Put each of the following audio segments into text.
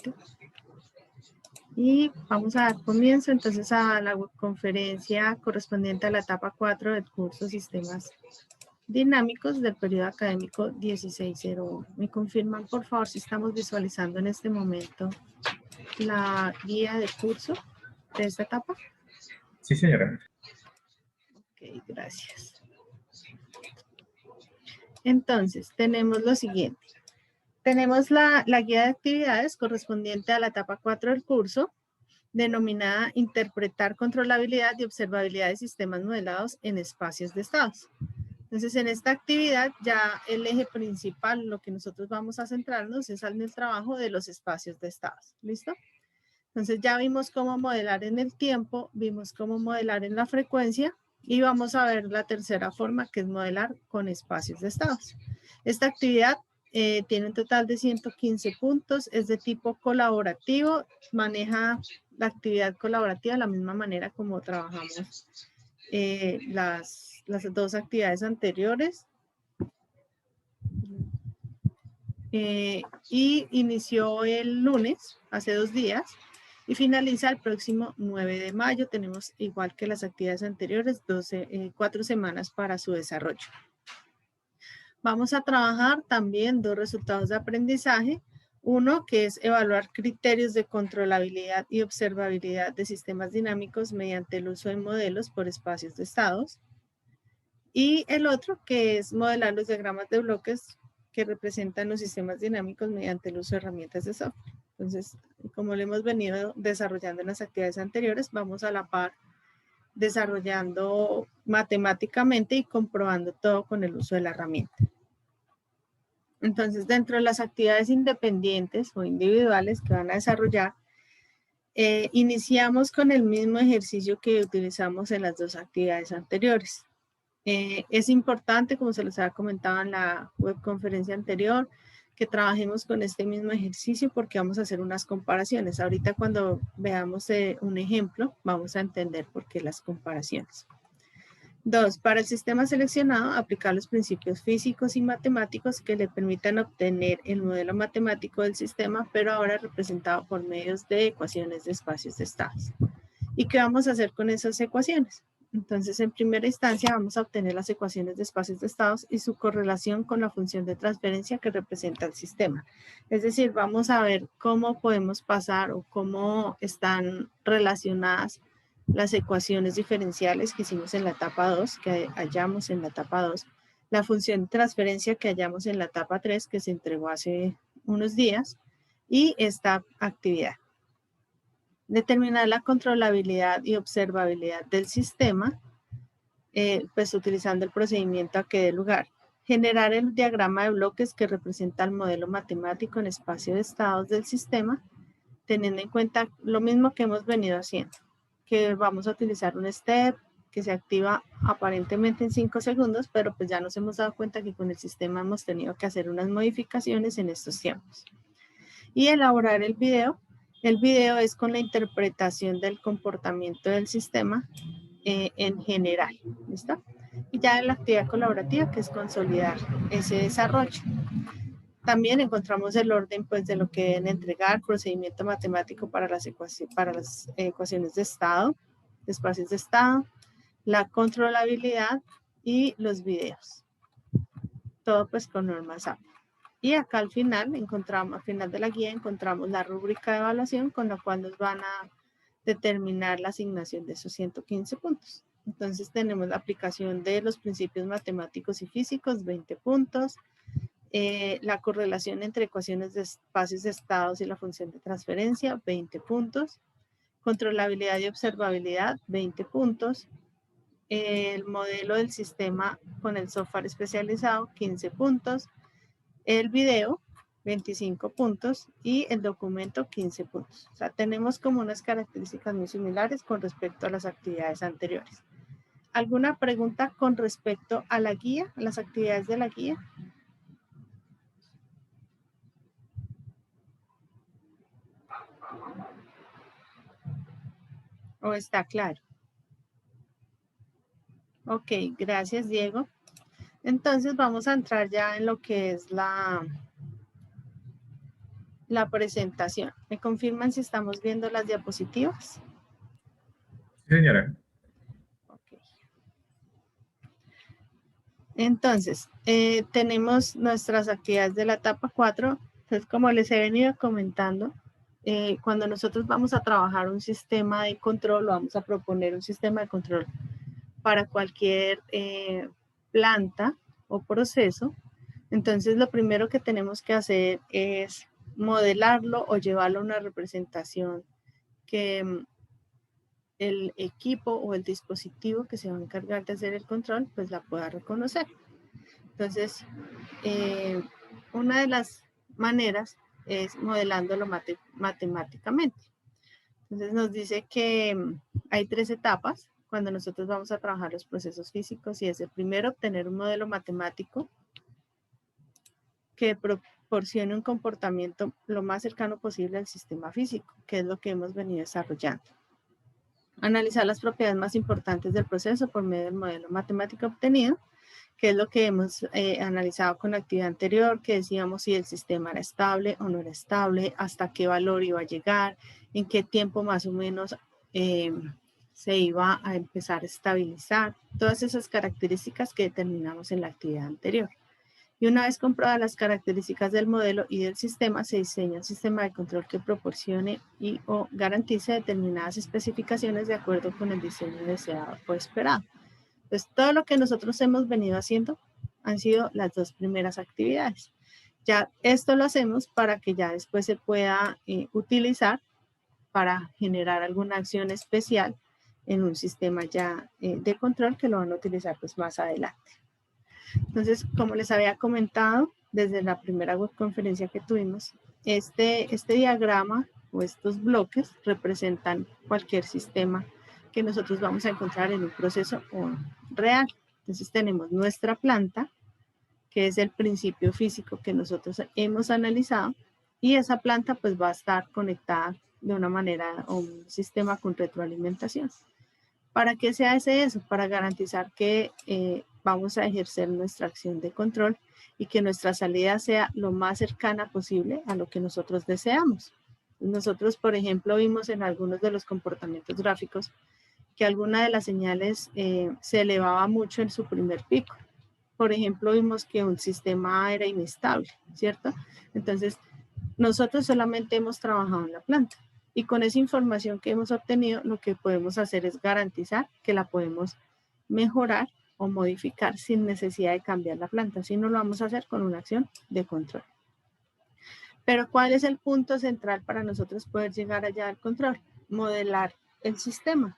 nuevamente. Y vamos a dar comienzo entonces a la conferencia correspondiente a la etapa 4 del curso Sistemas Dinámicos del periodo académico 1601. ¿Me confirman por favor si estamos visualizando en este momento la guía de curso de esta etapa? Sí, señora. Ok, gracias. Entonces, tenemos lo siguiente. Tenemos la guía de actividades correspondiente a la etapa 4 del curso, denominada Interpretar controlabilidad y observabilidad de sistemas modelados en espacios de estados. Entonces, en esta actividad ya el eje principal, lo que nosotros vamos a centrarnos es en el trabajo de los espacios de estados. ¿Listo? Entonces, ya vimos cómo modelar en el tiempo, vimos cómo modelar en la frecuencia y vamos a ver la tercera forma, que es modelar con espacios de estados. Esta actividad tiene un total de 115 puntos, es de tipo colaborativo, maneja la actividad colaborativa de la misma manera como trabajamos las dos actividades anteriores. Y inició el lunes, hace 2 días, y finaliza el próximo 9 de mayo. Tenemos, igual que las actividades anteriores, 4 semanas para su desarrollo. Vamos a trabajar también 2 resultados de aprendizaje. Uno, que es evaluar criterios de controlabilidad y observabilidad de sistemas dinámicos mediante el uso de modelos por espacios de estados. Y el otro, que es modelar los diagramas de bloques que representan los sistemas dinámicos mediante el uso de herramientas de software. Entonces, como lo hemos venido desarrollando en las actividades anteriores, vamos a la par desarrollando matemáticamente y comprobando todo con el uso de la herramienta. Entonces, dentro de las actividades independientes o individuales que van a desarrollar, iniciamos con el mismo ejercicio que utilizamos en las 2 actividades anteriores. Es importante, como se les había comentado en la webconferencia anterior, que trabajemos con este mismo ejercicio porque vamos a hacer unas comparaciones. Ahorita cuando veamos un ejemplo, vamos a entender por qué las comparaciones. 2. Para el sistema seleccionado, aplicar los principios físicos y matemáticos que le permitan obtener el modelo matemático del sistema, pero ahora representado por medios de ecuaciones de espacios de estados. ¿Y qué vamos a hacer con esas ecuaciones? Entonces, en primera instancia, vamos a obtener las ecuaciones de espacios de estados y su correlación con la función de transferencia que representa el sistema. Es decir, vamos a ver cómo podemos pasar o cómo están relacionadas las ecuaciones diferenciales que hicimos en la etapa 2, que hallamos en la etapa 2, la función de transferencia que hallamos en la etapa 3, que se entregó hace unos días, y esta actividad. Determinar la controlabilidad y observabilidad del sistema, pues utilizando el procedimiento a que dé lugar. Generar el diagrama de bloques que representa el modelo matemático en espacio de estados del sistema, teniendo en cuenta lo mismo que hemos venido haciendo, que vamos a utilizar un step que se activa aparentemente en 5 segundos, pero pues ya nos hemos dado cuenta que con el sistema hemos tenido que hacer unas modificaciones en estos tiempos. Y elaborar el video. El video es con la interpretación del comportamiento del sistema en general. ¿Listo? Y ya en la actividad colaborativa, que es consolidar ese desarrollo. También encontramos el orden pues, de lo que deben entregar, procedimiento matemático para las ecuaciones de estado, de espacios de estado, la controlabilidad y los videos. Todo pues con normas API. Y acá al final de la guía encontramos la rúbrica de evaluación con la cual nos van a determinar la asignación de esos 115 puntos. Entonces tenemos la aplicación de los principios matemáticos y físicos, 20 puntos. La correlación entre ecuaciones de espacios de estados y la función de transferencia, 20 puntos. Controlabilidad y observabilidad, 20 puntos. El modelo del sistema con el software especializado, 15 puntos. El video, 25 puntos, y el documento, 15 puntos. O sea, tenemos como unas características muy similares con respecto a las actividades anteriores. ¿Alguna pregunta con respecto a la guía, a las actividades de la guía? ¿O está claro? Ok, gracias, Diego. Entonces vamos a entrar ya en lo que es la la presentación. ¿Me confirman si estamos viendo las diapositivas? Sí, señora. Okay. Entonces, tenemos nuestras actividades de la etapa 4. Entonces, como les he venido comentando, cuando nosotros vamos a trabajar un sistema de control, vamos a proponer un sistema de control para cualquier planta o proceso, entonces lo primero que tenemos que hacer es modelarlo o llevarlo a una representación que el equipo o el dispositivo que se va a encargar de hacer el control, pues la pueda reconocer. Entonces, una de las maneras es modelándolo matemáticamente. Entonces nos dice que hay 3 etapas cuando nosotros vamos a trabajar los procesos físicos, y es el primero, obtener un modelo matemático que proporcione un comportamiento lo más cercano posible al sistema físico, que es lo que hemos venido desarrollando. Analizar las propiedades más importantes del proceso por medio del modelo matemático obtenido, que es lo que hemos analizado con la actividad anterior, que decíamos si el sistema era estable o no era estable, hasta qué valor iba a llegar, en qué tiempo más o menos se iba a empezar a estabilizar, todas esas características que determinamos en la actividad anterior. Y una vez comprobadas las características del modelo y del sistema, se diseña un sistema de control que proporcione y o garantice determinadas especificaciones de acuerdo con el diseño deseado o esperado. Pues todo lo que nosotros hemos venido haciendo han sido las 2 primeras actividades. Ya esto lo hacemos para que ya después se pueda utilizar para generar alguna acción especial en un sistema ya de control que lo van a utilizar pues más adelante. Entonces, como les había comentado desde la primera webconferencia que tuvimos, este diagrama o estos bloques representan cualquier sistema que nosotros vamos a encontrar en un proceso real. Entonces tenemos nuestra planta, que es el principio físico que nosotros hemos analizado, y esa planta pues va a estar conectada de una manera o un sistema con retroalimentación. ¿Para qué se hace eso? Para garantizar que vamos a ejercer nuestra acción de control y que nuestra salida sea lo más cercana posible a lo que nosotros deseamos. Nosotros, por ejemplo, vimos en algunos de los comportamientos gráficos que alguna de las señales se elevaba mucho en su primer pico. Por ejemplo, vimos que un sistema era inestable, ¿cierto? Entonces, nosotros solamente hemos trabajado en la planta. Y con esa información que hemos obtenido, lo que podemos hacer es garantizar que la podemos mejorar o modificar sin necesidad de cambiar la planta. Si no, lo vamos a hacer con una acción de control. Pero ¿cuál es el punto central para nosotros poder llegar allá al control? Modelar el sistema.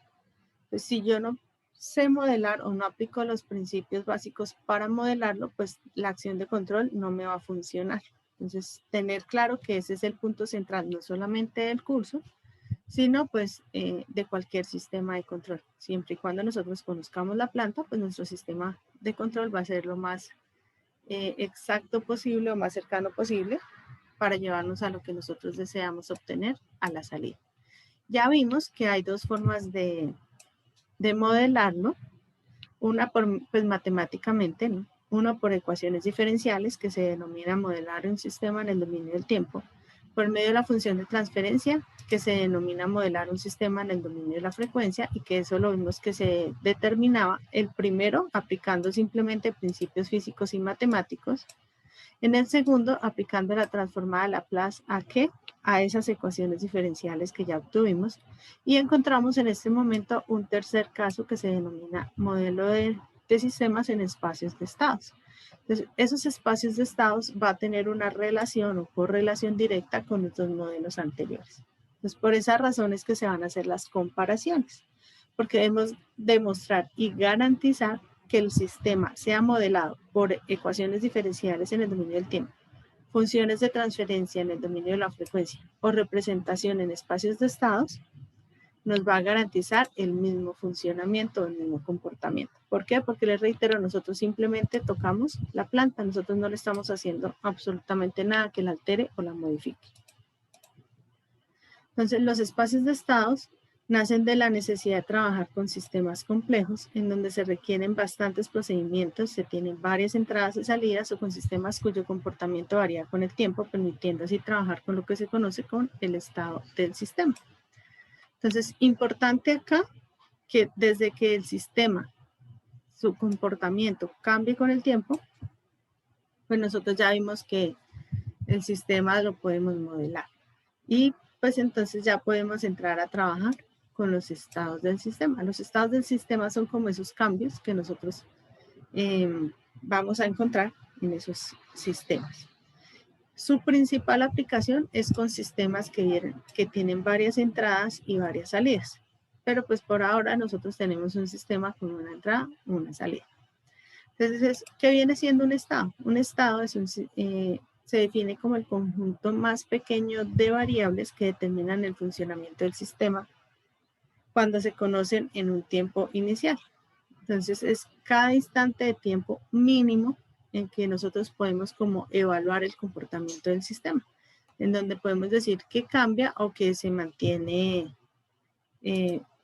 Pues si yo no sé modelar o no aplico los principios básicos para modelarlo, pues la acción de control no me va a funcionar. Entonces, tener claro que ese es el punto central, no solamente del curso, sino pues de cualquier sistema de control. Siempre y cuando nosotros conozcamos la planta, pues nuestro sistema de control va a ser lo más exacto posible o más cercano posible para llevarnos a lo que nosotros deseamos obtener a la salida. Ya vimos que hay 2 formas de modelarlo, una pues matemáticamente, ¿no? Uno por ecuaciones diferenciales, que se denomina modelar un sistema en el dominio del tiempo, por medio de la función de transferencia, que se denomina modelar un sistema en el dominio de la frecuencia, y que eso lo vimos que se determinaba el primero aplicando simplemente principios físicos y matemáticos, en el segundo aplicando la transformada Laplace a esas ecuaciones diferenciales que ya obtuvimos, y encontramos en este momento un tercer caso que se denomina modelo de sistemas en espacios de estados. Entonces, esos espacios de estados va a tener una relación o correlación directa con nuestros modelos anteriores. Entonces, por esas razones que se van a hacer las comparaciones, porque debemos demostrar y garantizar que el sistema sea modelado por ecuaciones diferenciales en el dominio del tiempo, funciones de transferencia en el dominio de la frecuencia o representación en espacios de estados, nos va a garantizar el mismo funcionamiento, el mismo comportamiento. ¿Por qué? Porque les reitero, nosotros simplemente tocamos la planta, nosotros no le estamos haciendo absolutamente nada que la altere o la modifique. Entonces, los espacios de estados nacen de la necesidad de trabajar con sistemas complejos en donde se requieren bastantes procedimientos, se tienen varias entradas y salidas o con sistemas cuyo comportamiento varía con el tiempo, permitiendo así trabajar con lo que se conoce como el estado del sistema. Entonces, importante acá que desde que el sistema, su comportamiento cambie con el tiempo, pues nosotros ya vimos que el sistema lo podemos modelar. Y pues entonces ya podemos entrar a trabajar con los estados del sistema. Los estados del sistema son como esos cambios que nosotros vamos a encontrar en esos sistemas. Su principal aplicación es con sistemas que tienen varias entradas y varias salidas. Pero pues por ahora nosotros tenemos un sistema con una entrada y una salida. Entonces, ¿qué viene siendo un estado? Un estado es se define como el conjunto más pequeño de variables que determinan el funcionamiento del sistema cuando se conocen en un tiempo inicial. Entonces, es cada instante de tiempo mínimo en que nosotros podemos como evaluar el comportamiento del sistema, en donde podemos decir que cambia o que se mantiene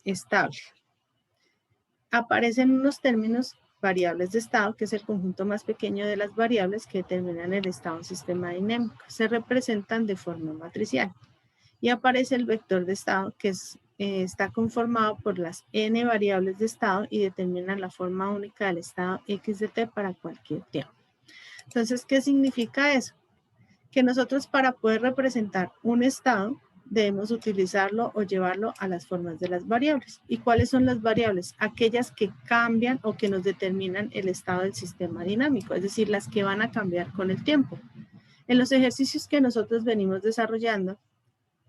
estable. Aparecen unos términos variables de estado, que es el conjunto más pequeño de las variables que determinan el estado de un sistema dinámico. Se representan de forma matricial. Y aparece el vector de estado, que está conformado por las n variables de estado y determina la forma única del estado x de t para cualquier tiempo. Entonces, ¿qué significa eso? Que nosotros para poder representar un estado debemos utilizarlo o llevarlo a las formas de las variables. ¿Y cuáles son las variables? Aquellas que cambian o que nos determinan el estado del sistema dinámico, es decir, las que van a cambiar con el tiempo. En los ejercicios que nosotros venimos desarrollando,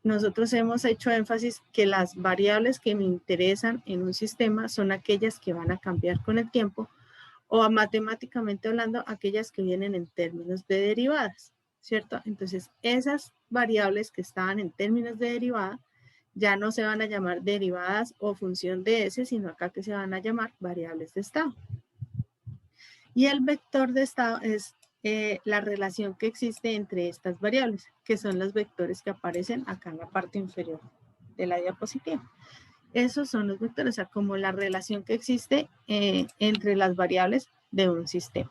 nosotros hemos hecho énfasis que las variables que me interesan en un sistema son aquellas que van a cambiar con el tiempo o matemáticamente hablando, aquellas que vienen en términos de derivadas, ¿cierto? Entonces, esas variables que estaban en términos de derivada ya no se van a llamar derivadas o función de S, sino acá que se van a llamar variables de estado. Y el vector de estado es la relación que existe entre estas variables, que son los vectores que aparecen acá en la parte inferior de la diapositiva. Esos son los vectores, o sea, como la relación que existe entre las variables de un sistema.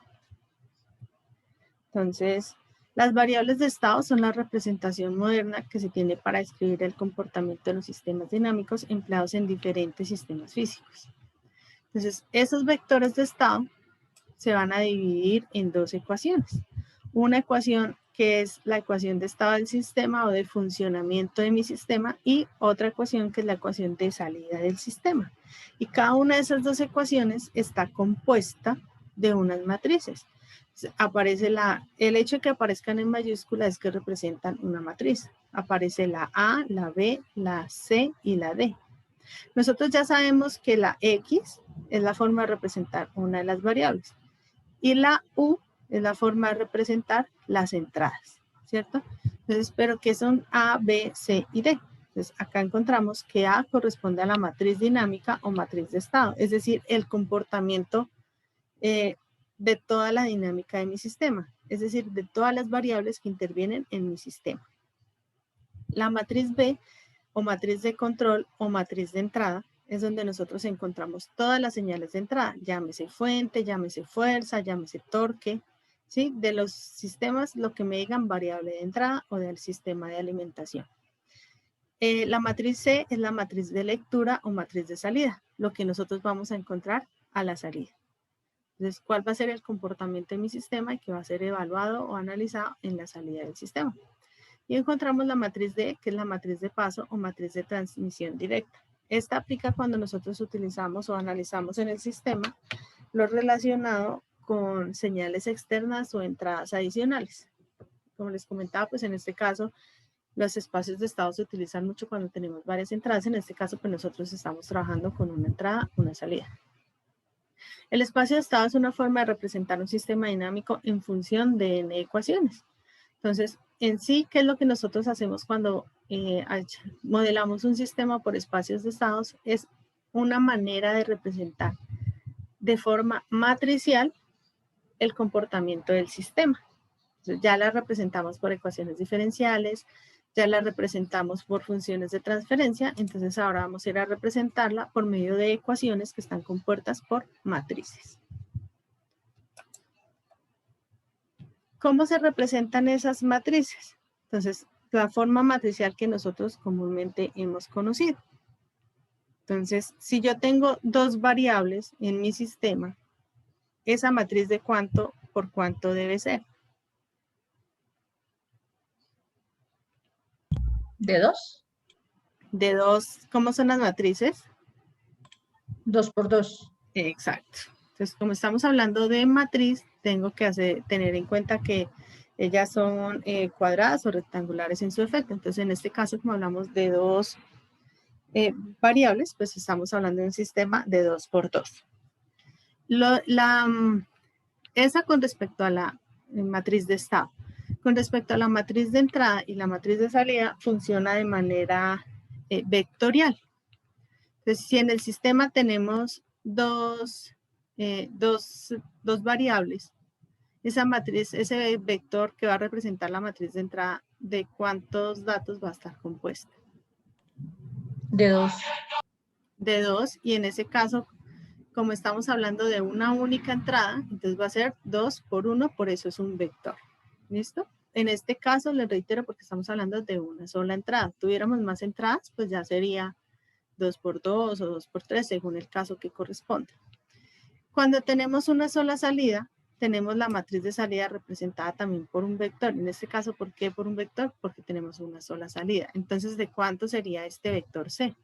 Entonces, las variables de estado son la representación moderna que se tiene para describir el comportamiento de los sistemas dinámicos empleados en diferentes sistemas físicos. Entonces, esos vectores de estado se van a dividir en dos ecuaciones. Una ecuación que es la ecuación de estado del sistema o de funcionamiento de mi sistema y otra ecuación que es la ecuación de salida del sistema. Y cada una de esas dos ecuaciones está compuesta de unas matrices. Aparece el hecho de que aparezcan en mayúscula es que representan una matriz. Aparece la A, la B, la C y la D. Nosotros ya sabemos que la X es la forma de representar una de las variables y la U es la forma de representar las entradas, ¿cierto? Entonces, pero ¿qué son A, B, C y D? Entonces, acá encontramos que A corresponde a la matriz dinámica o matriz de estado, es decir, el comportamiento de toda la dinámica de mi sistema, es decir, de todas las variables que intervienen en mi sistema. La matriz B o matriz de control o matriz de entrada es donde nosotros encontramos todas las señales de entrada, llámese fuente, llámese fuerza, llámese torque, ¿sí? De los sistemas, lo que me digan variable de entrada o del sistema de alimentación. La matriz C es la matriz de lectura o matriz de salida, lo que nosotros vamos a encontrar a la salida. Entonces, ¿cuál va a ser el comportamiento de mi sistema y que va a ser evaluado o analizado en la salida del sistema? Y encontramos la matriz D, que es la matriz de paso o matriz de transmisión directa. Esta aplica cuando nosotros utilizamos o analizamos en el sistema lo relacionado con señales externas o entradas adicionales. Como les comentaba, pues en este caso, los espacios de estado se utilizan mucho cuando tenemos varias entradas. En este caso, pues nosotros estamos trabajando con una entrada, una salida. El espacio de estado es una forma de representar un sistema dinámico en función de n ecuaciones. Entonces, en sí, ¿qué es lo que nosotros hacemos cuando modelamos un sistema por espacios de estados? Es una manera de representar de forma matricial el comportamiento del sistema. Entonces, ya la representamos por ecuaciones diferenciales, ya la representamos por funciones de transferencia, entonces ahora vamos a ir a representarla por medio de ecuaciones que están compuestas por matrices. ¿Cómo se representan esas matrices? Entonces, la forma matricial que nosotros comúnmente hemos conocido. Entonces, si yo tengo dos variables en mi sistema, esa matriz de cuánto por cuánto debe ser. ¿De 2? De 2, ¿cómo son las matrices? 2 por 2. Exacto. Entonces, como estamos hablando de matriz, tengo que tener en cuenta que ellas son cuadradas o rectangulares en su efecto. Entonces, en este caso, como hablamos de dos variables, pues estamos hablando de un sistema de 2 por 2. Esa con respecto a la matriz de estado. Con respecto a la matriz de entrada y la matriz de salida, funciona de manera vectorial. Entonces, si en el sistema tenemos dos variables, esa matriz, ese vector que va a representar la matriz de entrada, ¿de cuántos datos va a estar compuesta? De 2. De 2, y en ese caso, como estamos hablando de una única entrada, entonces va a ser 2 por 1, por eso es un vector. ¿Listo? En este caso, les reitero, porque estamos hablando de una sola entrada. Tuviéramos más entradas, pues ya sería 2 por 2 o 2 por 3, según el caso que corresponda. Cuando tenemos una sola salida, tenemos la matriz de salida representada también por un vector. En este caso, ¿por qué por un vector? Porque tenemos una sola salida. Entonces, ¿de cuánto sería este vector C?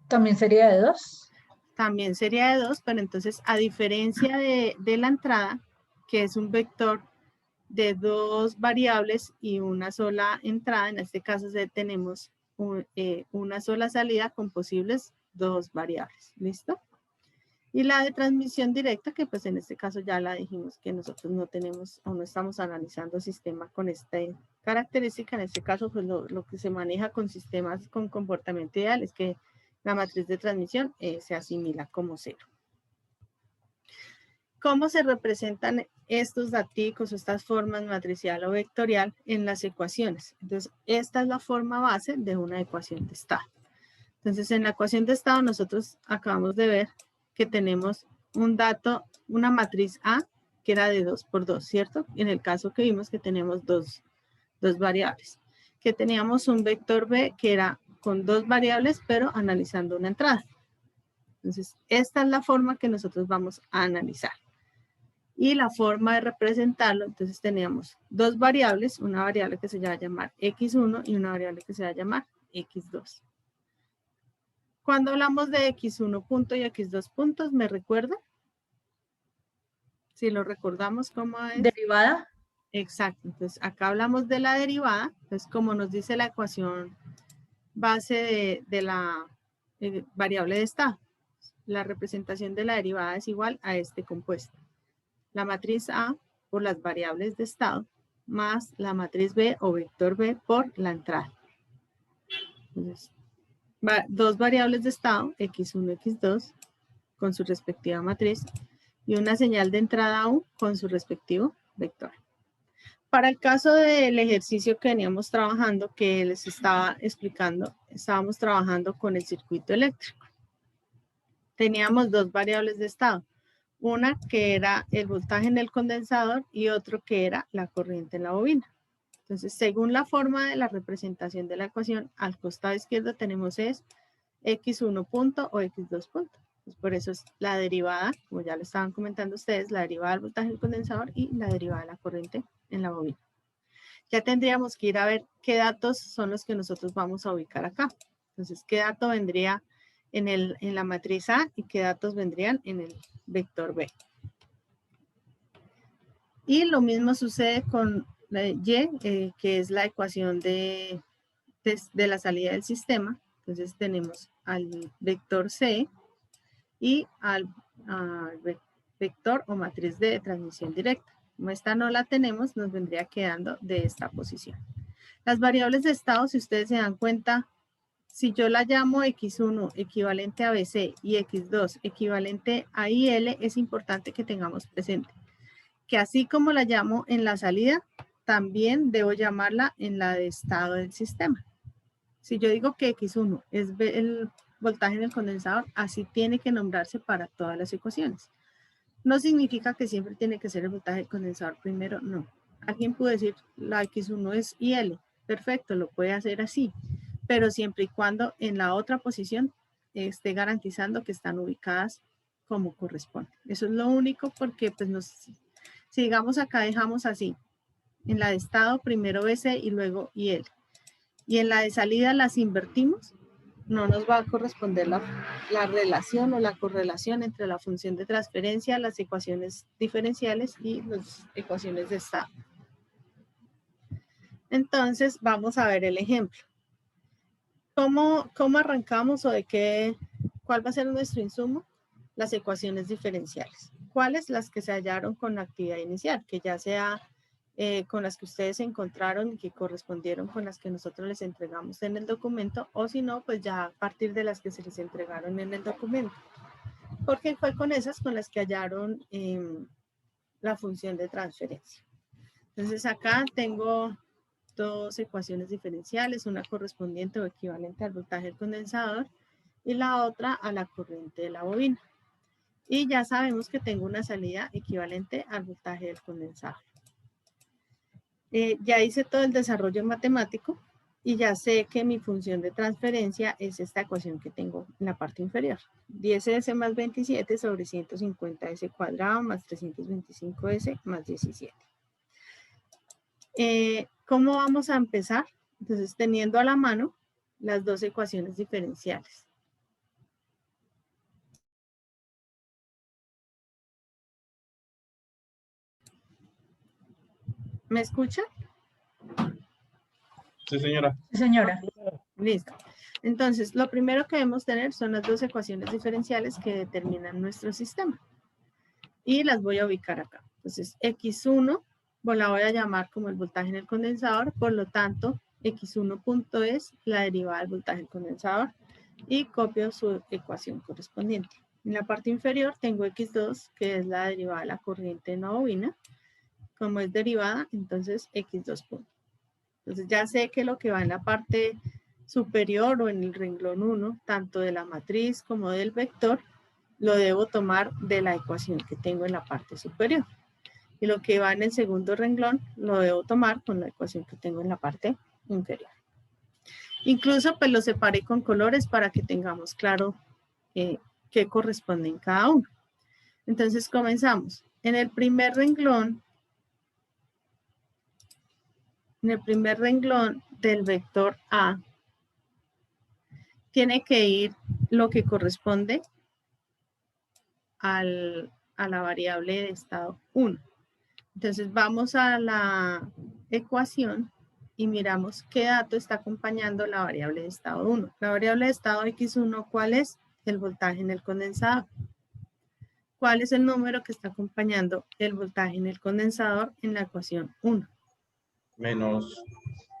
¿También sería de 2? También sería de 2, pero entonces, a diferencia de la entrada, que es un vector de dos variables y una sola entrada, en este caso tenemos una sola salida con posibles dos variables. ¿Listo? Y la de transmisión directa, que pues en este caso ya la dijimos que nosotros no tenemos o no estamos analizando sistema con esta característica. En este caso, pues lo que se maneja con sistemas con comportamiento ideal es que la matriz de transmisión se asimila como 0. ¿Cómo se representan estos daticos o estas formas matricial o vectorial en las ecuaciones? Entonces, esta es la forma base de una ecuación de estado. Entonces, en la ecuación de estado nosotros acabamos de ver que tenemos un dato, una matriz A que era de 2 por 2, ¿cierto? En el caso que vimos que tenemos dos variables. Que teníamos un vector B que era con dos variables, pero analizando una entrada. Entonces, esta es la forma que nosotros vamos a analizar. Y la forma de representarlo, entonces teníamos dos variables, una variable que se va a llamar x1 y una variable que se va a llamar x2. Cuando hablamos de x1 punto y x2 puntos, ¿me recuerda? Si lo recordamos, ¿cómo es? ¿Derivada? Exacto, entonces acá hablamos de la derivada, pues como nos dice la ecuación base de la variable de estado. La representación de la derivada es igual a este compuesto. La matriz A por las variables de estado más la matriz B o vector B por la entrada. Entonces, dos variables de estado, x1, x2, con su respectiva matriz, y una señal de entrada U con su respectivo vector. Para el caso del ejercicio que veníamos trabajando, que les estaba explicando, estábamos trabajando con el circuito eléctrico. Teníamos dos variables de estado. Una que era el voltaje en el condensador y otro que era la corriente en la bobina. Entonces, según la forma de la representación de la ecuación, al costado izquierdo tenemos es x1 punto o x2 punto. Pues por eso es la derivada, como ya lo estaban comentando ustedes, la derivada del voltaje del condensador y la derivada de la corriente en la bobina. Ya tendríamos que ir a ver qué datos son los que nosotros vamos a ubicar acá. Entonces, qué dato vendría en la matriz A y qué datos vendrían en el vector B. Y lo mismo sucede con la Y, que es la ecuación de la salida del sistema. Entonces tenemos al vector C y al vector o matriz de transmisión directa. Como esta no la tenemos, nos vendría quedando de esta posición. Las variables de estado, si ustedes se dan cuenta, Si yo la llamo X1 equivalente a BC y X2 equivalente a IL, es importante que tengamos presente que así como la llamo en la salida, también debo llamarla en la de estado del sistema. Si yo digo que X1 es el voltaje en el condensador, así tiene que nombrarse para todas las ecuaciones. No significa que siempre tiene que ser el voltaje del condensador primero, no. Alguien puede decir, la X1 es IL. Perfecto, lo puede hacer así, pero siempre y cuando en la otra posición esté garantizando que están ubicadas como corresponde. Eso es lo único porque pues si digamos acá dejamos así, en la de estado primero BC y luego IL, y en la de salida las invertimos, no nos va a corresponder la relación o la correlación entre la función de transferencia, las ecuaciones diferenciales y las ecuaciones de estado. Entonces vamos a ver el ejemplo. ¿Cómo arrancamos o cuál va a ser nuestro insumo? Las ecuaciones diferenciales. ¿Cuáles? Las que se hallaron con la actividad inicial, que ya sea con las que ustedes encontraron y que correspondieron con las que nosotros les entregamos en el documento, o si no, pues ya a partir de las que se les entregaron en el documento. Porque fue con esas con las que hallaron la función de transferencia. Entonces acá tengo dos ecuaciones diferenciales, una correspondiente o equivalente al voltaje del condensador y la otra a la corriente de la bobina. Y ya sabemos que tengo una salida equivalente al voltaje del condensador. Ya hice todo el desarrollo matemático y ya sé que mi función de transferencia es esta ecuación que tengo en la parte inferior. 10s más 27 sobre 150s cuadrado más 325s más 17. ¿Cómo vamos a empezar? Entonces, teniendo a la mano las dos ecuaciones diferenciales. ¿Me escuchan? Sí, señora. Sí, señora. Listo. Entonces, lo primero que debemos tener son las dos ecuaciones diferenciales que determinan nuestro sistema. Y las voy a ubicar acá. Entonces, X1, la voy a llamar como el voltaje en el condensador, por lo tanto, X1 punto es la derivada del voltaje del condensador y copio su ecuación correspondiente. En la parte inferior tengo X2, que es la derivada de la corriente en la bobina. Como es derivada, entonces X2 punto. Entonces ya sé que lo que va en la parte superior o en el renglón 1, tanto de la matriz como del vector, lo debo tomar de la ecuación que tengo en la parte superior. Y lo que va en el segundo renglón, lo debo tomar con la ecuación que tengo en la parte inferior. Incluso pues lo separé con colores para que tengamos claro qué corresponde en cada uno. Entonces comenzamos. En el primer renglón del vector A, tiene que ir lo que corresponde a la variable de estado 1. Entonces vamos a la ecuación y miramos qué dato está acompañando la variable de estado 1. La variable de estado X1, ¿cuál es? El voltaje en el condensador. ¿Cuál es el número que está acompañando el voltaje en el condensador en la ecuación 1? Menos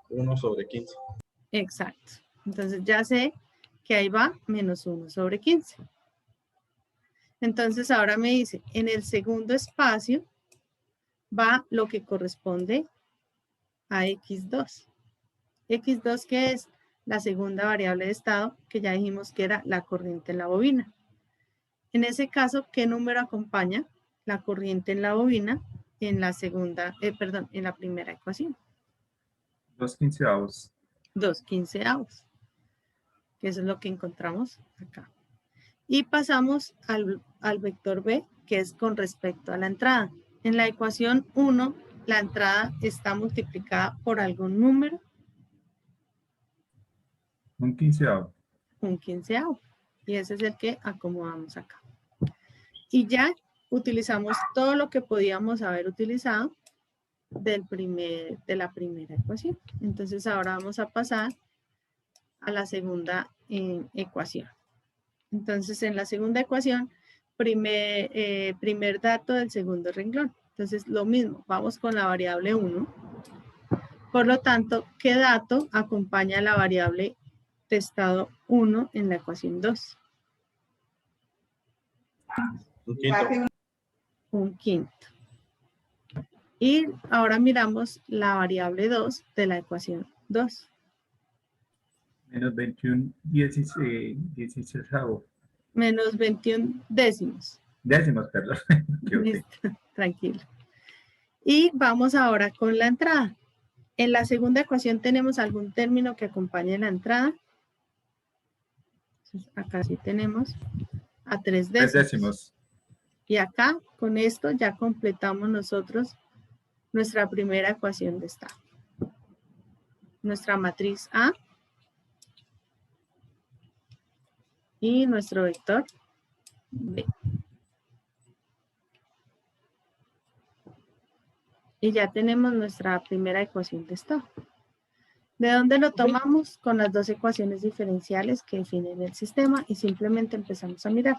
1 sobre 15. Exacto. Entonces ya sé que ahí va menos 1 sobre 15. Entonces ahora me dice, en el segundo espacio va lo que corresponde a X2. X2 que es la segunda variable de estado, que ya dijimos que era la corriente en la bobina. En ese caso, ¿qué número acompaña la corriente en la bobina en la segunda, en la primera ecuación? 2/15. 2/15, que eso es lo que encontramos acá. Y pasamos al vector B, que es con respecto a la entrada. En la ecuación 1, la entrada está multiplicada por algún número. 1/15. Un 15avo. Y ese es el que acomodamos acá. Y ya utilizamos todo lo que podíamos haber utilizado de la primera ecuación. Entonces ahora vamos a pasar a la segunda ecuación. Entonces en la segunda ecuación, primer dato del segundo renglón. Entonces lo mismo, vamos con la variable 1. Por lo tanto, ¿qué dato acompaña la variable de estado 1 en la ecuación 2. Un quinto. Un quinto. Y ahora miramos la variable 2 de la ecuación 2. Menos 21 16avo. Menos 21 décimos. Décimos, perdón. Listo, tranquilo. Y vamos ahora con la entrada. En la segunda ecuación tenemos algún término que acompañe la entrada. Entonces, acá sí tenemos a 3 décimos. 3 décimos. Y acá, con esto, ya completamos nosotros nuestra primera ecuación de estado. Nuestra matriz A y nuestro vector B. Y ya tenemos nuestra primera ecuación de estado. ¿De dónde lo tomamos? Con las dos ecuaciones diferenciales que definen el sistema y simplemente empezamos a mirar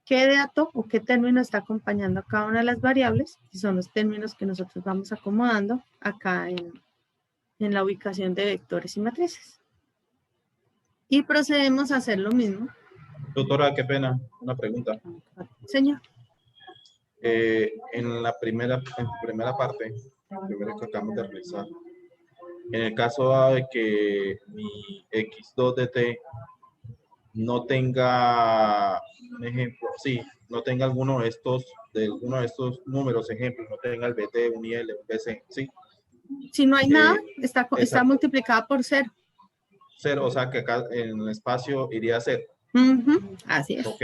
qué dato o qué término está acompañando a cada una de las variables y son los términos que nosotros vamos acomodando acá en la ubicación de vectores y matrices. Y procedemos a hacer lo mismo. Doctora, qué pena, una pregunta. Señor. En tu primera parte, primero que acabamos de realizar, en el caso de que mi x2 de t no tenga, un ejemplo, sí, no tenga alguno de estos números, ejemplo, no tenga el bt, un il, un bc, sí. Si no hay nada, está multiplicada por 0. 0, o sea que acá en el espacio iría a 0. Así es. Ok.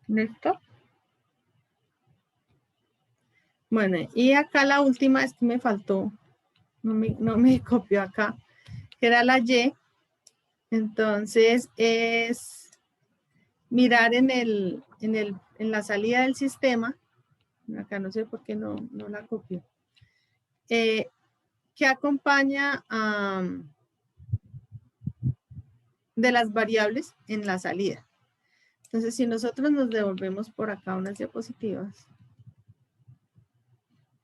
¿Listo? Bueno, y acá la última es que me faltó, no me copió acá, que era la Y. Entonces es mirar en la salida del sistema, acá no sé por qué no la copió, que acompaña de las variables en la salida. Entonces, si nosotros nos devolvemos por acá unas diapositivas,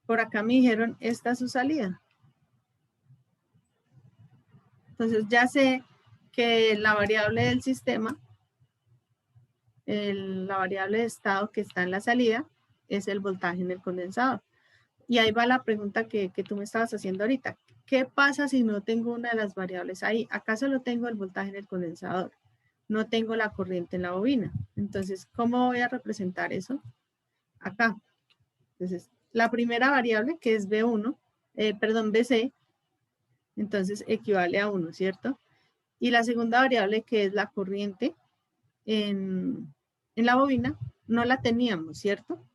por acá me dijeron, esta es su salida. Entonces, ya sé que la variable del sistema, la variable de estado que está en la salida, es el voltaje en el condensador. Y ahí va la pregunta que tú me estabas haciendo ahorita. ¿Qué pasa si no tengo una de las variables ahí? Acá solo tengo el voltaje en el condensador. No tengo la corriente en la bobina. Entonces, ¿cómo voy a representar eso? Acá. Entonces, la primera variable, que es B1, BC, entonces equivale a 1, ¿cierto? Y la segunda variable, que es la corriente en la bobina, no la teníamos, ¿cierto?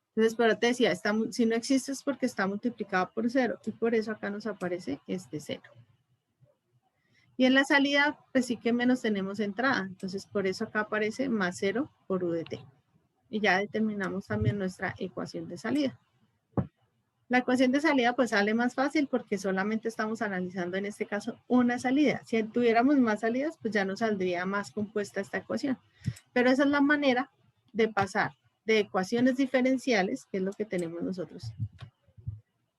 Entonces, pero te decía, si no existe es porque está multiplicada por 0, y por eso acá nos aparece este 0. Y en la salida, pues sí que menos tenemos entrada, entonces por eso acá aparece más 0 por U de t. Y ya determinamos también nuestra ecuación de salida. La ecuación de salida pues sale más fácil porque solamente estamos analizando en este caso una salida. Si tuviéramos más salidas, pues ya nos saldría más compuesta esta ecuación. Pero esa es la manera de pasar de ecuaciones diferenciales, que es lo que tenemos nosotros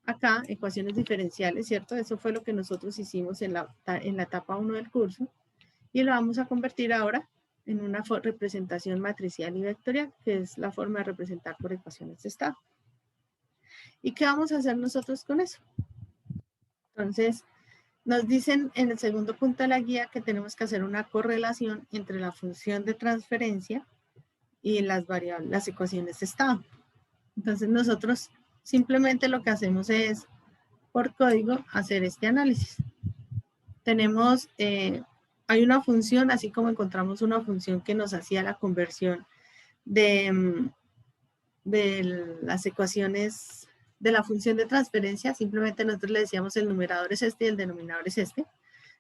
acá, ecuaciones diferenciales, ¿cierto? Eso fue lo que nosotros hicimos en la etapa 1 del curso. Y lo vamos a convertir ahora en una representación matricial y vectorial, que es la forma de representar por ecuaciones de estado. ¿Y qué vamos a hacer nosotros con eso? Entonces, nos dicen en el segundo punto de la guía que tenemos que hacer una correlación entre la función de transferencia y las variables, las ecuaciones de estado. Entonces, nosotros simplemente lo que hacemos es, por código, hacer este análisis. Tenemos, hay una función, así como encontramos una función que nos hacía la conversión de las ecuaciones de la función de transferencia, simplemente nosotros le decíamos el numerador es este y el denominador es este.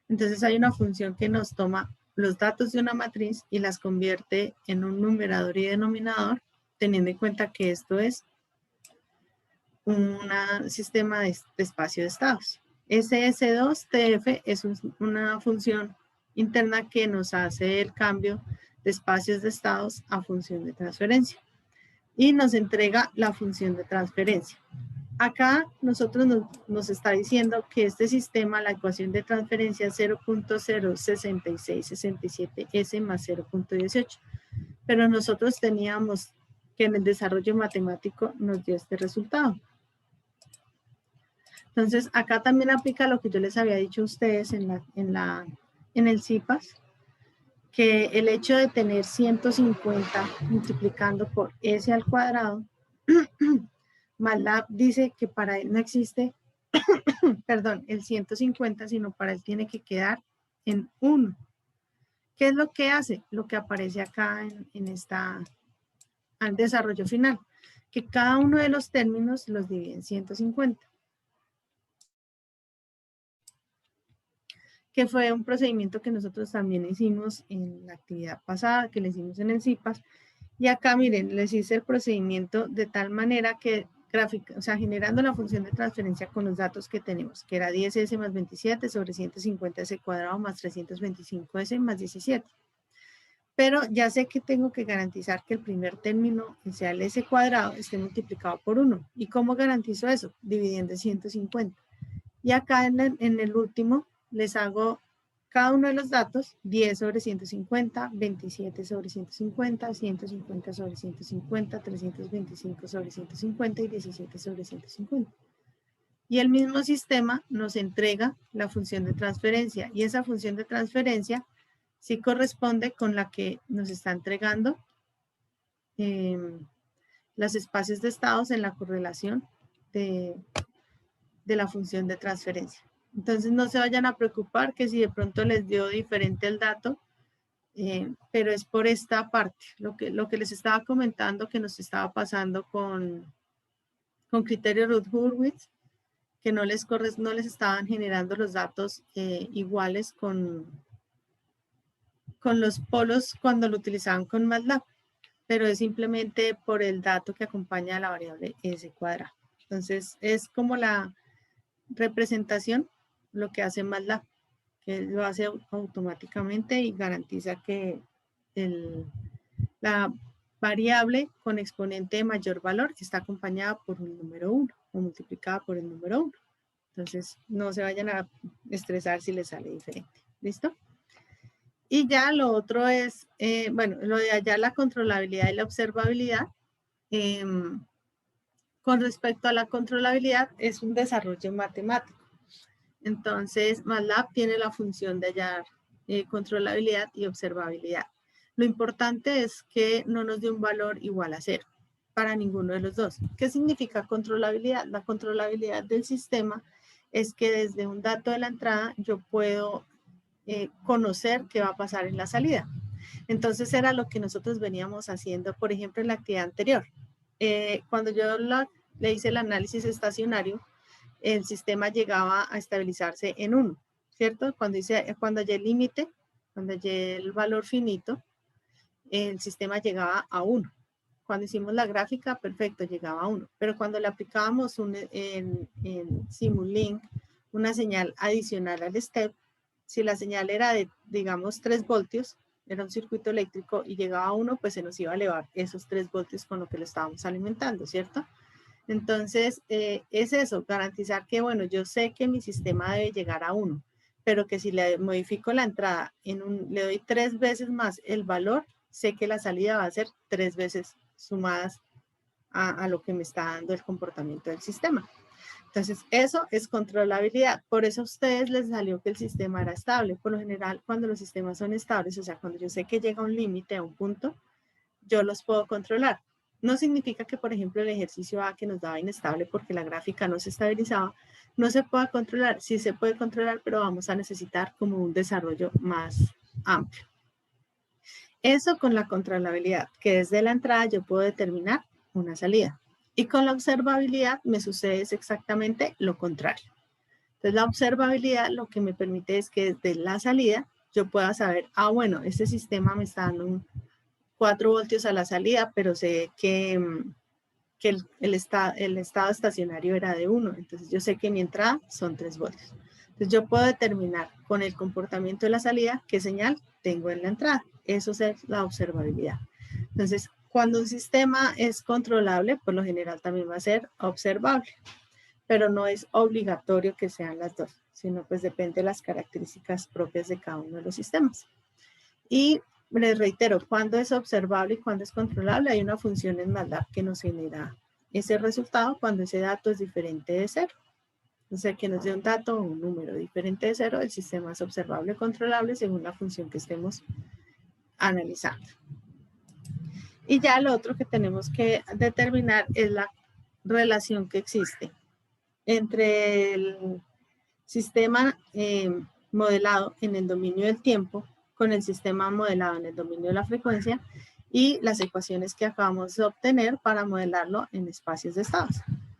Entonces hay una función que nos toma los datos de una matriz y las convierte en un numerador y denominador, teniendo en cuenta que esto es un sistema de espacio de estados. SS2TF es una función interna que nos hace el cambio de espacios de estados a función de transferencia. Y nos entrega la función de transferencia. Acá nosotros nos está diciendo que este sistema, la ecuación de transferencia es 0.06667S más 0.18. Pero nosotros teníamos que en el desarrollo matemático nos dio este resultado. Entonces, acá también aplica lo que yo les había dicho a ustedes en el CIPAS, que el hecho de tener 150 multiplicando por S al cuadrado, MATLAB dice que para él no existe, perdón, el 150, sino para él tiene que quedar en 1. ¿Qué es lo que hace? Lo que aparece acá en esta al desarrollo final, que cada uno de los términos los divide en 150. Que fue un procedimiento que nosotros también hicimos en la actividad pasada, que le hicimos en el CIPAS. Y acá, miren, les hice el procedimiento de tal manera que generando la función de transferencia con los datos que tenemos, que era 10S más 27 sobre 150S cuadrado más 325S más 17. Pero ya sé que tengo que garantizar que el primer término, que sea el S cuadrado, esté multiplicado por 1. ¿Y cómo garantizo eso? Dividiendo en 150. Y acá en el último les hago cada uno de los datos, 10 sobre 150, 27 sobre 150, 150 sobre 150, 325 sobre 150 y 17 sobre 150. Y el mismo sistema nos entrega la función de transferencia. Y esa función de transferencia sí corresponde con la que nos está entregando los espacios de estados en la correlación de la función de transferencia. Entonces no se vayan a preocupar que si de pronto les dio diferente el dato, pero es por esta parte, lo que les estaba comentando que nos estaba pasando con criterio Routh-Hurwitz, que no les estaban generando los datos iguales con los polos cuando lo utilizaban con MATLAB, pero es simplemente por el dato que acompaña a la variable S cuadrado. Entonces es como la representación lo que hace MATLAB, que lo hace automáticamente y garantiza que la variable con exponente de mayor valor está acompañada por un número 1 o multiplicada por el número 1. Entonces no se vayan a estresar si les sale diferente. ¿Listo? Y ya lo otro es, bueno, lo de allá la controlabilidad y la observabilidad. Con respecto a la controlabilidad, es un desarrollo matemático. Entonces, MATLAB tiene la función de hallar controlabilidad y observabilidad. Lo importante es que no nos dé un valor igual a 0 para ninguno de los dos. ¿Qué significa controlabilidad? La controlabilidad del sistema es que desde un dato de la entrada yo puedo conocer qué va a pasar en la salida. Entonces era lo que nosotros veníamos haciendo, por ejemplo, en la actividad anterior. Cuando yo le hice el análisis estacionario, el sistema llegaba a estabilizarse en 1, ¿cierto? Cuando hallé el límite, cuando hallé el valor finito, el sistema llegaba a 1. Cuando hicimos la gráfica, perfecto, llegaba a 1. Pero cuando le aplicábamos en Simulink una señal adicional al step, si la señal era de, digamos, 3 voltios, era un circuito eléctrico y llegaba a 1, pues se nos iba a elevar esos 3 voltios con lo que lo estábamos alimentando, ¿cierto? Entonces, es eso, garantizar que, bueno, yo sé que mi sistema debe llegar a 1, pero que si le modifico la entrada, le doy 3 veces más el valor, sé que la salida va a ser 3 veces sumadas a lo que me está dando el comportamiento del sistema. Entonces, eso es controlabilidad. Por eso a ustedes les salió que el sistema era estable. Por lo general, cuando los sistemas son estables, o sea, cuando yo sé que llega a un límite, a un punto, yo los puedo controlar. No significa que, por ejemplo, el ejercicio A que nos daba inestable porque la gráfica no se estabilizaba, no se pueda controlar. Sí se puede controlar, pero vamos a necesitar como un desarrollo más amplio. Eso con la controlabilidad, que desde la entrada yo puedo determinar una salida. Y con la observabilidad me sucede exactamente lo contrario. Entonces la observabilidad lo que me permite es que desde la salida yo pueda saber, bueno, este sistema me está dando 4 voltios a la salida, pero sé que el estado estacionario era de 1. Entonces yo sé que mi entrada son 3 voltios. Entonces yo puedo determinar con el comportamiento de la salida qué señal tengo en la entrada. Eso es la observabilidad. Entonces, cuando un sistema es controlable, por lo general también va a ser observable. pero no es obligatorio que sean las dos, sino pues depende de las características propias de cada uno de los sistemas. Y les reitero, cuando es observable y cuando es controlable, hay una función en MATLAB que nos genera ese resultado cuando ese dato es diferente de 0. O sea, que nos dé un dato o un número diferente de 0, el sistema es observable o controlable según la función que estemos analizando. Y ya lo otro que tenemos que determinar es la relación que existe entre el sistema modelado en el dominio del tiempo con el sistema modelado en el dominio de la frecuencia y las ecuaciones que acabamos de obtener para modelarlo en espacios de estados.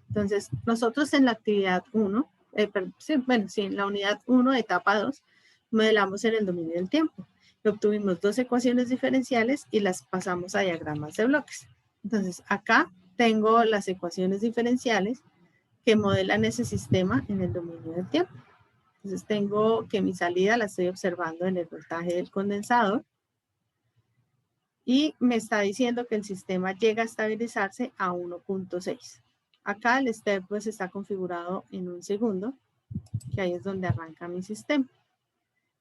Entonces, nosotros en la actividad 1, en la unidad 1 de etapa 2, modelamos en el dominio del tiempo. Y obtuvimos dos ecuaciones diferenciales y las pasamos a diagramas de bloques. Entonces, acá tengo las ecuaciones diferenciales que modelan ese sistema en el dominio del tiempo. Entonces, tengo que mi salida la estoy observando en el voltaje del condensador. Y me está diciendo que el sistema llega a estabilizarse a 1.6. Acá el step pues está configurado en 1 segundo, que ahí es donde arranca mi sistema.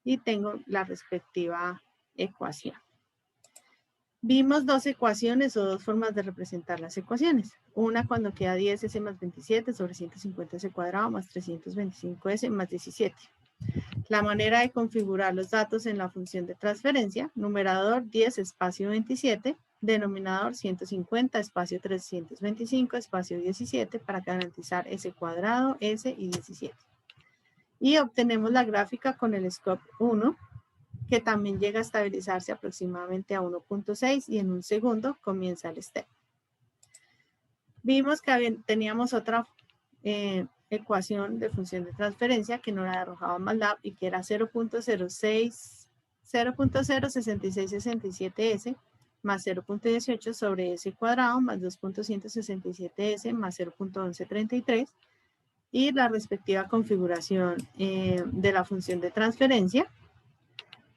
Y tengo la respectiva ecuación. Vimos dos ecuaciones o dos formas de representar las ecuaciones. Una cuando queda 10s más 27 sobre 150s cuadrado más 325s más 17. La manera de configurar los datos en la función de transferencia, numerador 10 espacio 27, denominador 150 espacio 325 espacio 17 para garantizar s cuadrado, s y 17. Y obtenemos la gráfica con el scope 1, que también llega a estabilizarse aproximadamente a 1.6 y en 1 segundo comienza el step. Vimos que teníamos otra ecuación de función de transferencia que no la arrojaba MATLAB y que era 0.6667s más 0.18 sobre s cuadrado más 2.167s más 0.1133 y la respectiva configuración de la función de transferencia.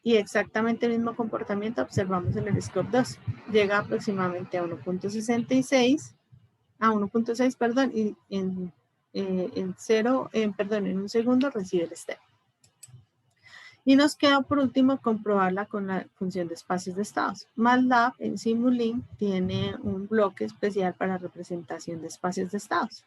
Y exactamente el mismo comportamiento observamos en el scope 2. Llega aproximadamente a 1.66, a 1.6, perdón, y en 1 segundo recibe el step. Y nos queda por último comprobarla con la función de espacios de estados. MATLAB en Simulink tiene un bloque especial para representación de espacios de estados.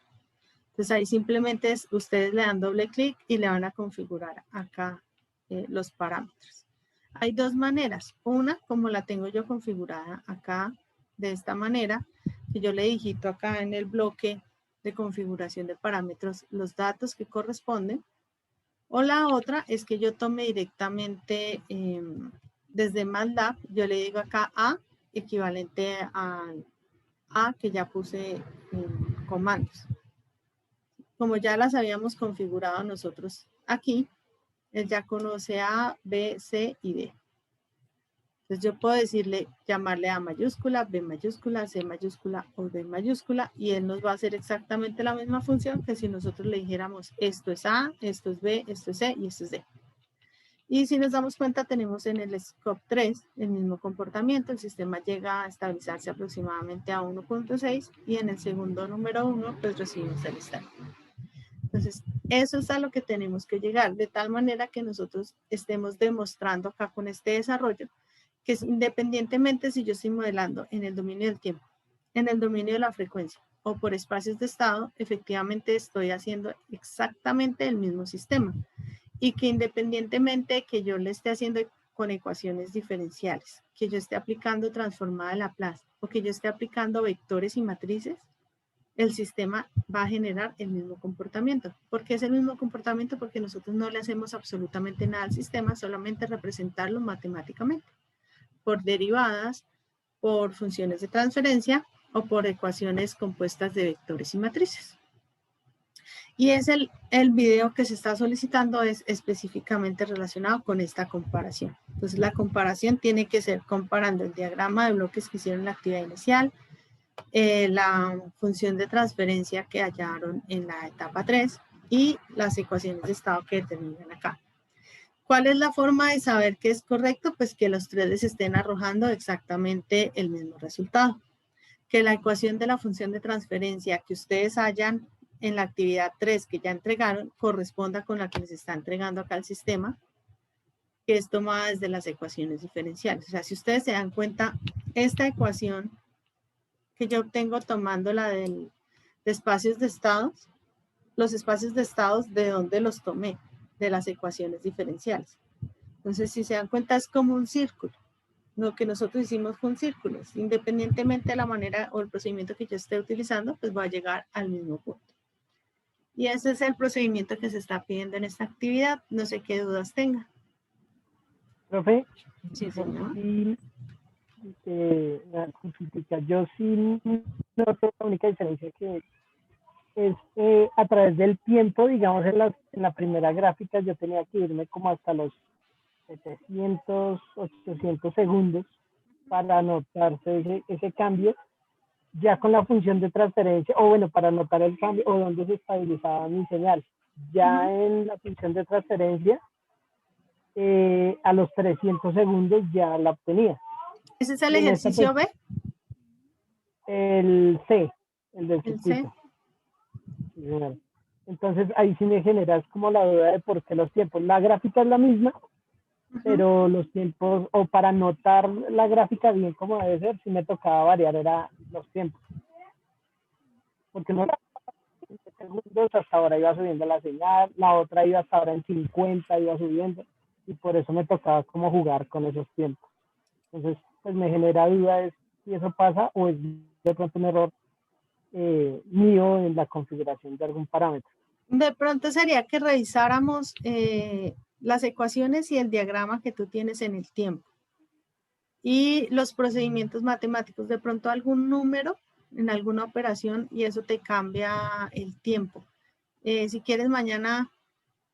Entonces ahí simplemente ustedes le dan doble clic y le van a configurar acá los parámetros. Hay dos maneras. Una, como la tengo yo configurada acá, de esta manera, que yo le digito acá en el bloque de configuración de parámetros los datos que corresponden. O la otra es que yo tome directamente desde MATLAB, yo le digo acá A, equivalente a A que ya puse en comandos. Como ya las habíamos configurado nosotros aquí, él ya conoce A, B, C y D. Entonces yo puedo decirle, llamarle A mayúscula, B mayúscula, C mayúscula o D mayúscula y él nos va a hacer exactamente la misma función que si nosotros le dijéramos esto es A, esto es B, esto es C y esto es D. Y si nos damos cuenta tenemos en el scope 3 el mismo comportamiento, el sistema llega a estabilizarse aproximadamente a 1.6 y en el segundo número 1 pues recibimos el step. Entonces, eso es a lo que tenemos que llegar, de tal manera que nosotros estemos demostrando acá con este desarrollo, que es independientemente si yo estoy modelando en el dominio del tiempo, en el dominio de la frecuencia o por espacios de estado, efectivamente estoy haciendo exactamente el mismo sistema. Y que independientemente que yo le esté haciendo con ecuaciones diferenciales, que yo esté aplicando transformada de Laplace o que yo esté aplicando vectores y matrices, el sistema va a generar el mismo comportamiento. ¿Por qué es el mismo comportamiento? Porque nosotros no le hacemos absolutamente nada al sistema, solamente representarlo matemáticamente, por derivadas, por funciones de transferencia o por ecuaciones compuestas de vectores y matrices. Y es el video que se está solicitando es específicamente relacionado con esta comparación. Entonces la comparación tiene que ser comparando el diagrama de bloques que hicieron la actividad inicial, la función de transferencia que hallaron en la etapa 3 y las ecuaciones de estado que determinan acá. ¿Cuál es la forma de saber que es correcto? Pues que los tres les estén arrojando exactamente el mismo resultado. Que la ecuación de la función de transferencia que ustedes hayan en la actividad 3 que ya entregaron corresponda con la que les está entregando acá el sistema, que es tomada desde las ecuaciones diferenciales. O sea, si ustedes se dan cuenta, esta ecuación que yo obtengo tomando la de espacios de estados, los espacios de estados, ¿de dónde los tomé? De las ecuaciones diferenciales. Entonces, si se dan cuenta, es como un círculo. Lo que nosotros hicimos fue un círculo. Independientemente de la manera o el procedimiento que yo esté utilizando, pues va a llegar al mismo punto. Y ese es el procedimiento que se está pidiendo en esta actividad. No sé qué dudas tenga. Profe, Sí, señor. sí, la consultica, yo sí noto la única diferencia que es a través del tiempo, digamos, en la primera gráfica yo tenía que irme como hasta los 700, 800 segundos para anotarse ese cambio, ya con la función de transferencia, o bueno, para anotar el cambio, o donde se estabilizaba mi señal. Ya en la función de transferencia, a los 300 segundos ya la obtenía. ¿Ese es el Y en esta, ejercicio pues, B? el C, el del El C. circuito. Sí, señora. Entonces ahí sí me generas como la duda de por qué los tiempos. La gráfica es la misma, pero los tiempos, o para anotar la gráfica bien como debe ser, sí me tocaba variar, era los tiempos. Porque no era 20 segundos, hasta ahora iba subiendo la señal, la otra iba hasta ahora en 50, iba subiendo, y por eso me tocaba como jugar con esos tiempos. Entonces, pues me genera duda es si eso pasa o es de pronto un error mío en la configuración de algún parámetro. De pronto sería que revisáramos las ecuaciones y el diagrama que tú tienes en el tiempo. Y los procedimientos matemáticos, de pronto algún número en alguna operación y eso te cambia el tiempo. Si quieres mañana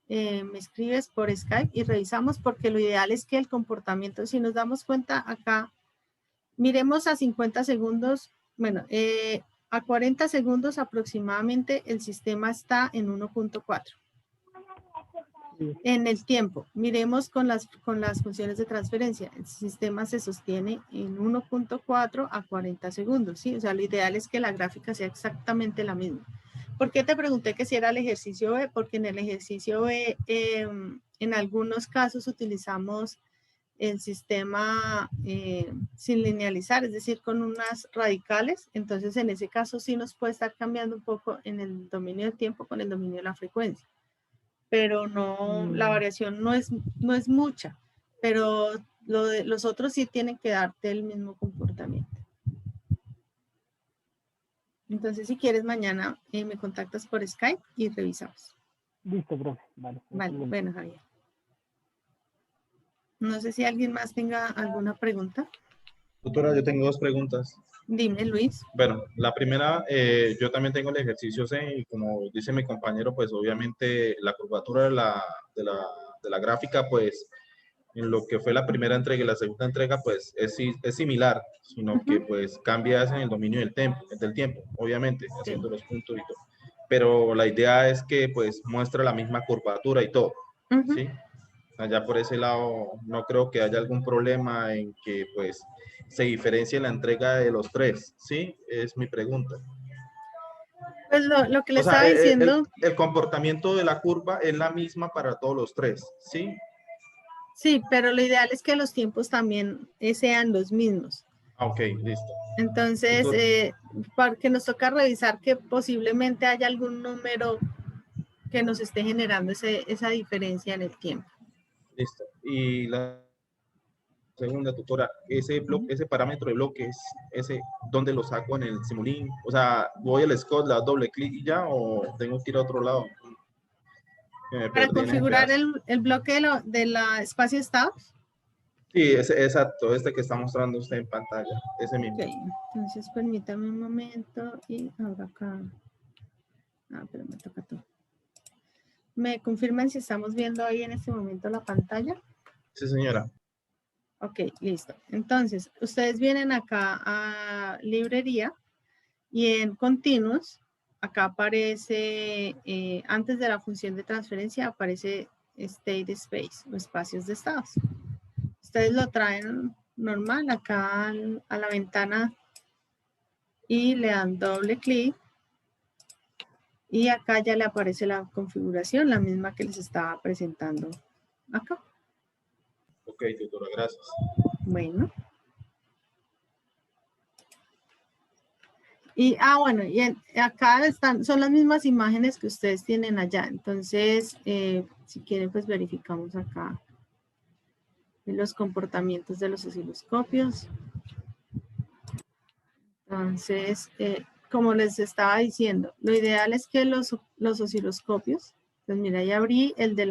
me escribes por Skype y revisamos, porque lo ideal es que el comportamiento, si nos damos cuenta acá, miremos a 50 segundos, bueno, a 40 segundos aproximadamente el sistema está en 1.4. En el tiempo, miremos con las funciones de transferencia, el sistema se sostiene en 1.4 a 40 segundos, ¿sí? O sea, lo ideal es que la gráfica sea exactamente la misma. ¿Por qué te pregunté que si era el ejercicio B? Porque en el ejercicio B, en algunos casos utilizamos el sistema sin linealizar, es decir, con unas radicales. Entonces, en ese caso sí nos puede estar cambiando un poco en el dominio del tiempo con el dominio de la frecuencia. Pero no, la variación no es mucha, pero los otros sí tienen que darte el mismo comportamiento. Entonces, si quieres, mañana me contactas por Skype y revisamos. Listo, profe. Vale. Vale, bueno, Javier. No sé si alguien más tenga alguna pregunta. Doctora, yo tengo dos preguntas. Dime, Luis. Bueno, la primera, yo también tengo el ejercicio C y como dice mi compañero, pues obviamente la curvatura de la gráfica, pues en lo que fue la primera entrega y la segunda entrega, pues es similar, sino que pues cambia en el dominio del tiempo, obviamente, haciendo los puntos y todo. Pero la idea es que pues muestra la misma curvatura y todo, ¿sí? Allá por ese lado no creo que haya algún problema en que pues se diferencie la entrega de los tres, ¿sí? Es mi pregunta. Pues lo que le O sea, estaba diciendo. el comportamiento de la curva es la misma para todos los tres, ¿sí? Sí, pero lo ideal es que los tiempos también sean los mismos. Ok, listo. Entonces, porque nos toca revisar que posiblemente haya algún número que nos esté generando esa diferencia en el tiempo. Listo. Y la segunda, tutora, ese parámetro de bloques, ¿dónde lo saco en el Simulink? O sea, ¿voy al Scott, le doy doble clic y ya o tengo que ir a otro lado? Para configurar el bloque de la espacio estados. Sí, exacto, este que está mostrando usted en pantalla, ese mismo. Ok, entonces permítame un momento y ahora acá. Pero me toca todo. ¿Me confirman si estamos viendo ahí en este momento la pantalla? Sí, señora. Ok, listo. Entonces, ustedes vienen acá a librería y en continuos, acá aparece, antes de la función de transferencia, aparece state space o espacios de estados. Ustedes lo traen normal acá a la ventana y le dan doble clic Y acá ya le aparece la configuración, la misma que les estaba presentando acá. Ok, tutora, gracias. Bueno. Y, bueno, y acá están, son las mismas imágenes que ustedes tienen allá. Entonces, si quieren, pues verificamos acá los comportamientos de los osciloscopios. Entonces, como les estaba diciendo, lo ideal es que los osciloscopios, pues mira, ya abrí el de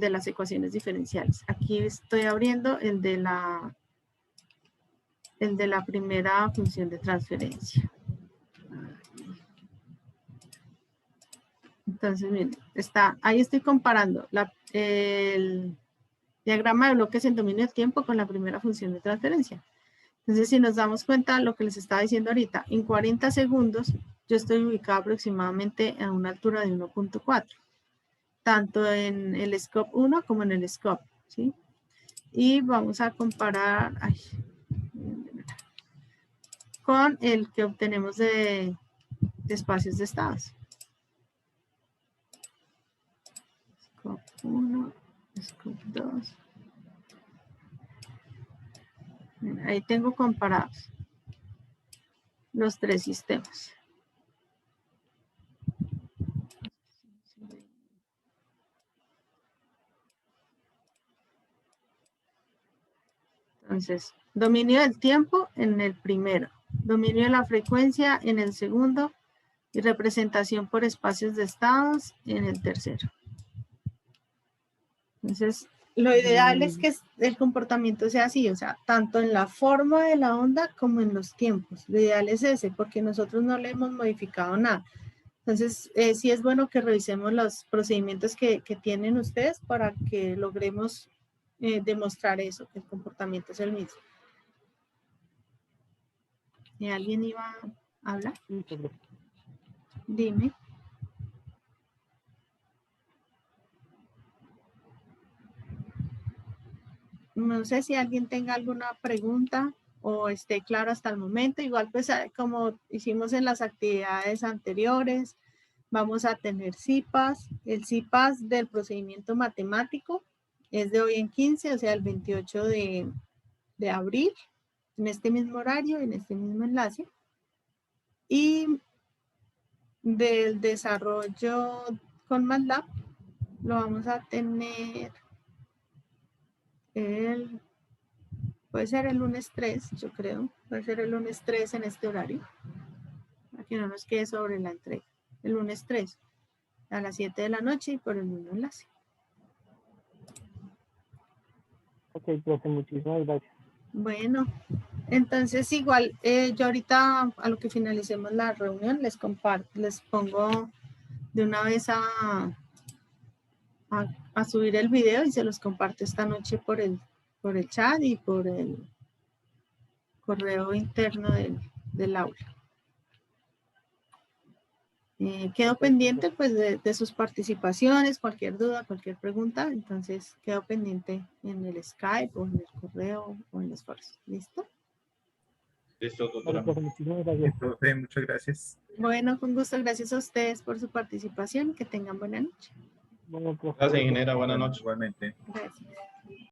las ecuaciones diferenciales. Aquí estoy abriendo el de la primera función de transferencia. Entonces, miren, ahí estoy comparando el diagrama de bloques en dominio de tiempo con la primera función de transferencia. Entonces, si nos damos cuenta de lo que les estaba diciendo ahorita, en 40 segundos yo estoy ubicado aproximadamente a una altura de 1.4, tanto en el scope 1 como en el scope, ¿sí? Y vamos a comparar con el que obtenemos de espacios de estados. Scope 1, Scope 2. Ahí tengo comparados los tres sistemas. Entonces, dominio del tiempo en el primero, dominio de la frecuencia en el segundo y representación por espacios de estados en el tercero. Entonces, lo ideal es que el comportamiento sea así, o sea, tanto en la forma de la onda como en los tiempos. Lo ideal es ese, porque nosotros no le hemos modificado nada. Entonces, sí es bueno que revisemos los procedimientos que tienen ustedes para que logremos demostrar eso, que el comportamiento es el mismo. ¿Y alguien iba a hablar? Dime. No sé si alguien tenga alguna pregunta o esté claro hasta el momento. Igual, pues, como hicimos en las actividades anteriores, vamos a tener CIPAS. El CIPAS del procedimiento matemático es de hoy en 15, o sea, el 28 de abril, en este mismo horario, en este mismo enlace. Y del desarrollo con MATLAB lo vamos a tener puede ser el lunes 3, yo creo. Puede ser el lunes 3 en este horario. Para que no nos quede sobre la entrega. El lunes 3 a las 7 de la noche y por el mismo enlace. Ok, profe, muchísimas gracias. Bueno, entonces igual yo ahorita a lo que finalicemos la reunión les pongo de una vez a subir el video y se los comparto esta noche por el chat y por el correo interno del aula. Quedo pendiente pues de sus participaciones, cualquier duda, cualquier pregunta, entonces quedo pendiente en el Skype o en el correo o en los foros. ¿Listo? Listo, Vale, tutora. profe, muchísimas Sí, gracias. profe, muchas gracias. Bueno, con gusto, gracias a ustedes por su participación, que tengan buena noche. Bueno, profe. Gracias, ingeniera. Buenas Bueno, noches. igualmente. Gracias.